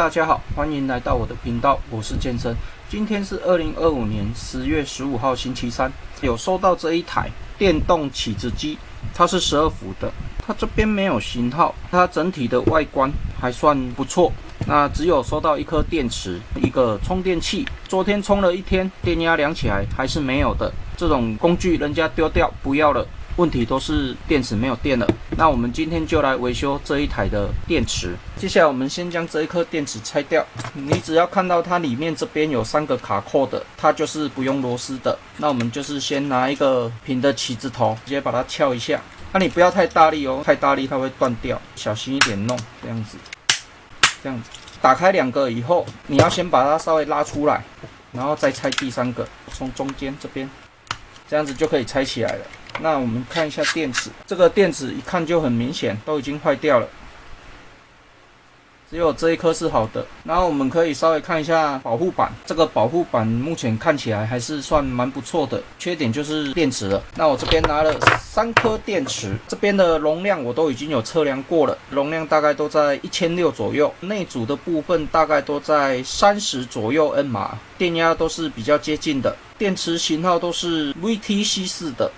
大家好，欢迎来到我的频道，我是健身。今天是2025年10月15号星期三，有收到这一台电动起子机，它是12伏的，它这边没有型号，它整体的外观还算不错。那只有收到一颗电池，一个充电器。昨天充了一天，电压量起来还是没有的。这种工具人家丢掉不要了，问题都是电池没有电了。那我们今天就来维修这一台的电池。接下来我们先将这一颗电池拆掉。你只要看到它里面这边有3个卡扣的，它就是不用螺丝的。那我们就是先拿一个平的起子头，直接把它撬一下。你不要太大力哦，太大力它会断掉，小心一点弄，这样子。打开2个以后，你要先把它稍微拉出来，然后再拆第3个，从中间这边，这样子就可以拆起来了。那我们看一下电池，这个电池一看就很明显，都已经坏掉了，只有这一颗是好的。然后我们可以稍微看一下保护板，这个保护板目前看起来还是算蛮不错的，缺点就是电池了。那我这边拿了3颗电池，这边的容量我都已经有测量过了，容量大概都在1600左右，内组的部分大概都在30左右 N 码，电压都是比较接近的，电池型号都是 VTC4 的。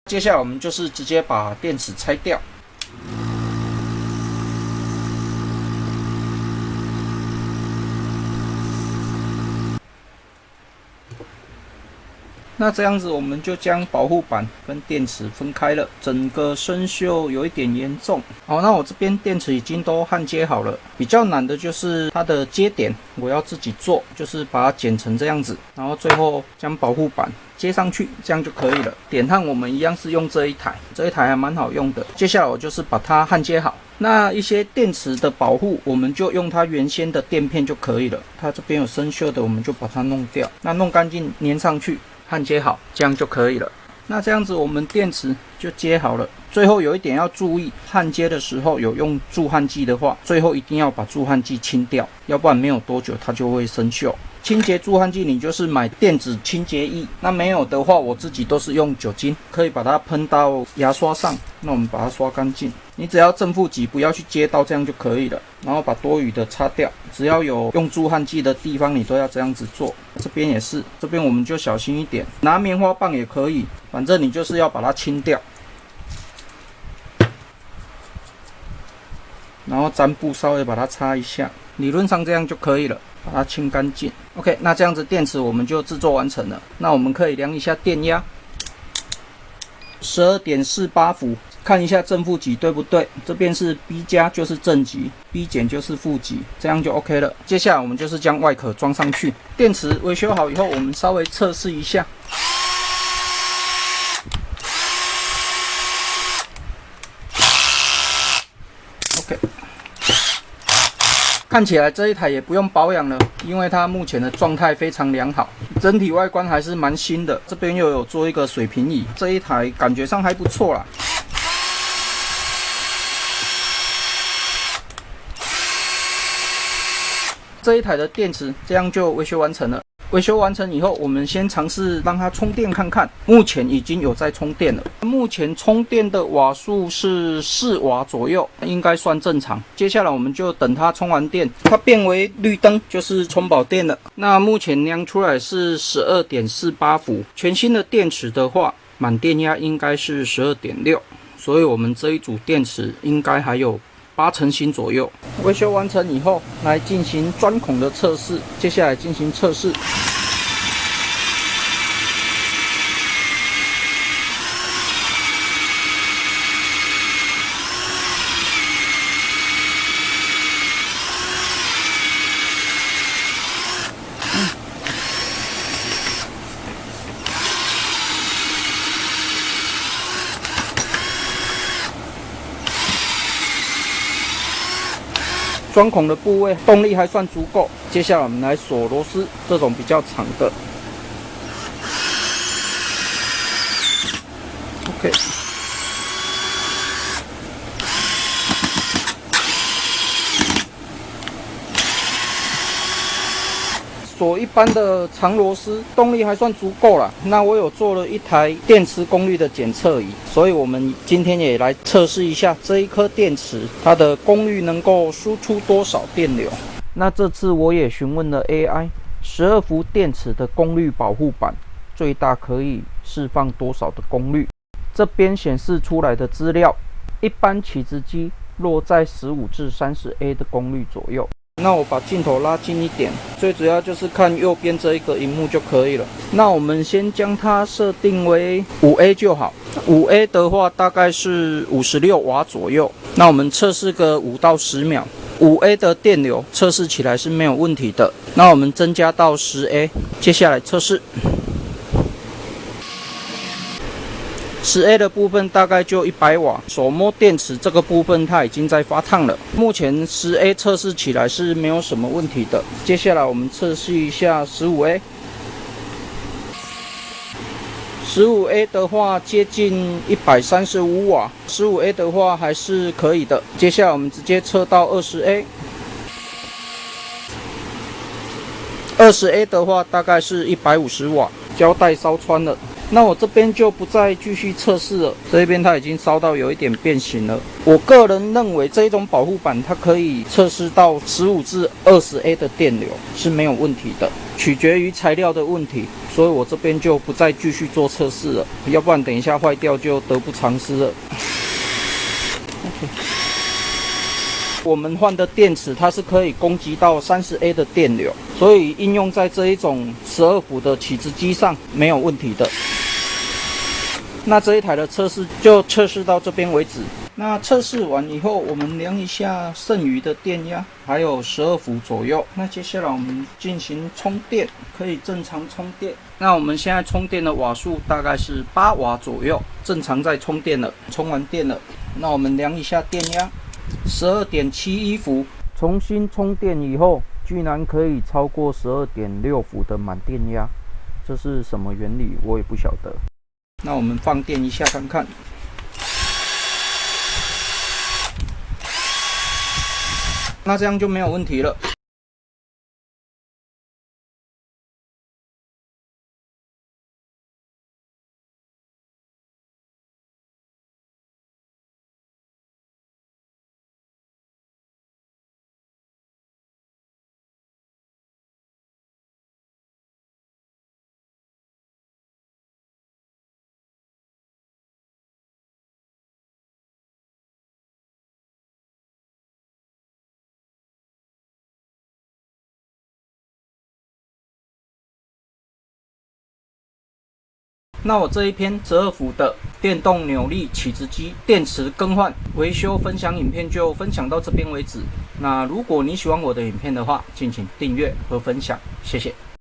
接下来我们就是直接把电池拆掉。那这样子我们就将保护板跟电池分开了，整个生锈有一点严重。好，那我这边电池已经都焊接好了，比较难的就是它的接点，我要自己做，就是把它剪成这样子，然后最后将保护板接上去，这样就可以了。点焊我们一样是用这一台还蛮好用的。接下来我就是把它焊接好。那一些电池的保护，我们就用它原先的垫片就可以了。它这边有生锈的，我们就把它弄掉。那弄干净，粘上去，焊接好，这样就可以了。那这样子我们电池就接好了。最后有一点要注意，焊接的时候有用助焊剂的话，最后一定要把助焊剂清掉，要不然没有多久它就会生锈。清洁助焊剂你就是买电子清洁液，那没有的话我自己都是用酒精，可以把它喷到牙刷上，那我们把它刷干净。你只要正负极不要去接到，这样就可以了。然后把多余的擦掉，只要有用助焊剂的地方你都要这样子做。这边也是，这边我们就小心一点，拿棉花棒也可以，反正你就是要把它清掉。然后粘布稍微把它擦一下，理论上这样就可以了，把它清干净。OK， 那这样子电池我们就制作完成了。那我们可以量一下电压，12.48伏，看一下正负极对不对？这边是 B 加就是正极， B 减就是负极，这样就 OK 了。接下来我们就是将外壳装上去。电池维修好以后，我们稍微测试一下。看起来这一台也不用保养了，因为它目前的状态非常良好，整体外观还是蛮新的。这边又有做一个水平仪，这一台感觉上还不错啦。这一台的电池这样就维修完成了。维修完成以后，我们先尝试让它充电看看。目前已经有在充电了，目前充电的瓦数是4瓦左右，应该算正常。接下来我们就等它充完电，它变为绿灯，就是充饱电了。那目前量出来是 12.48伏，全新的电池的话，满电压应该是 12.6， 所以我们这一组电池应该还有80%新左右。维修完成以后，来进行钻孔的测试。接下来进行测试。钻孔的部位动力还算足够，接下来我们来锁螺丝，这种比较长的。OK，锁一般的长螺丝，动力还算足够啦。那我有做了一台电池功率的检测仪，所以我们今天也来测试一下这一颗电池它的功率能够输出多少电流。那这次我也询问了 AI，12伏电池的功率保护板最大可以释放多少的功率？这边显示出来的资料，一般起子机落在15至30A 的功率左右。那我把镜头拉近一点，最主要就是看右边这一个萤幕就可以了。那我们先将它设定为5A 就好。5A 的话大概是56瓦左右。那我们测试个5到10秒。5A 的电流测试起来是没有问题的。那我们增加到10A， 接下来测试。10A 的部分大概就100瓦，手摸电池这个部分它已经在发烫了。目前10A 测试起来是没有什么问题的。接下来我们测试一下15A。15A 的话接近135瓦，15A 的话还是可以的。接下来我们直接测到20A。20A 的话大概是150瓦，胶带烧穿了。那我这边就不再继续测试了，这边它已经烧到有一点变形了。我个人认为这一种保护板它可以测试到15至20A 的电流是没有问题的，取决于材料的问题，所以我这边就不再继续做测试了，要不然等一下坏掉就得不偿失了。OK。我们换的电池它是可以供给到30A 的电流，所以应用在这一种12伏的起子机上没有问题的。那这一台的测试就测试到这边为止。那测试完以后，我们量一下剩余的电压，还有12伏左右。那接下来我们进行充电，可以正常充电。那我们现在充电的瓦数大概是8瓦左右，正常在充电了。充完电了，那我们量一下电压。12.71伏，重新充电以后，居然可以超过12.6伏的满电压，这是什么原理？我也不晓得。那我们放电一下看看。那这样就没有问题了。那我这一篇12伏的电动扭力起子机电池更换维修分享影片就分享到这边为止。那如果你喜欢我的影片的话，敬请订阅和分享，谢谢。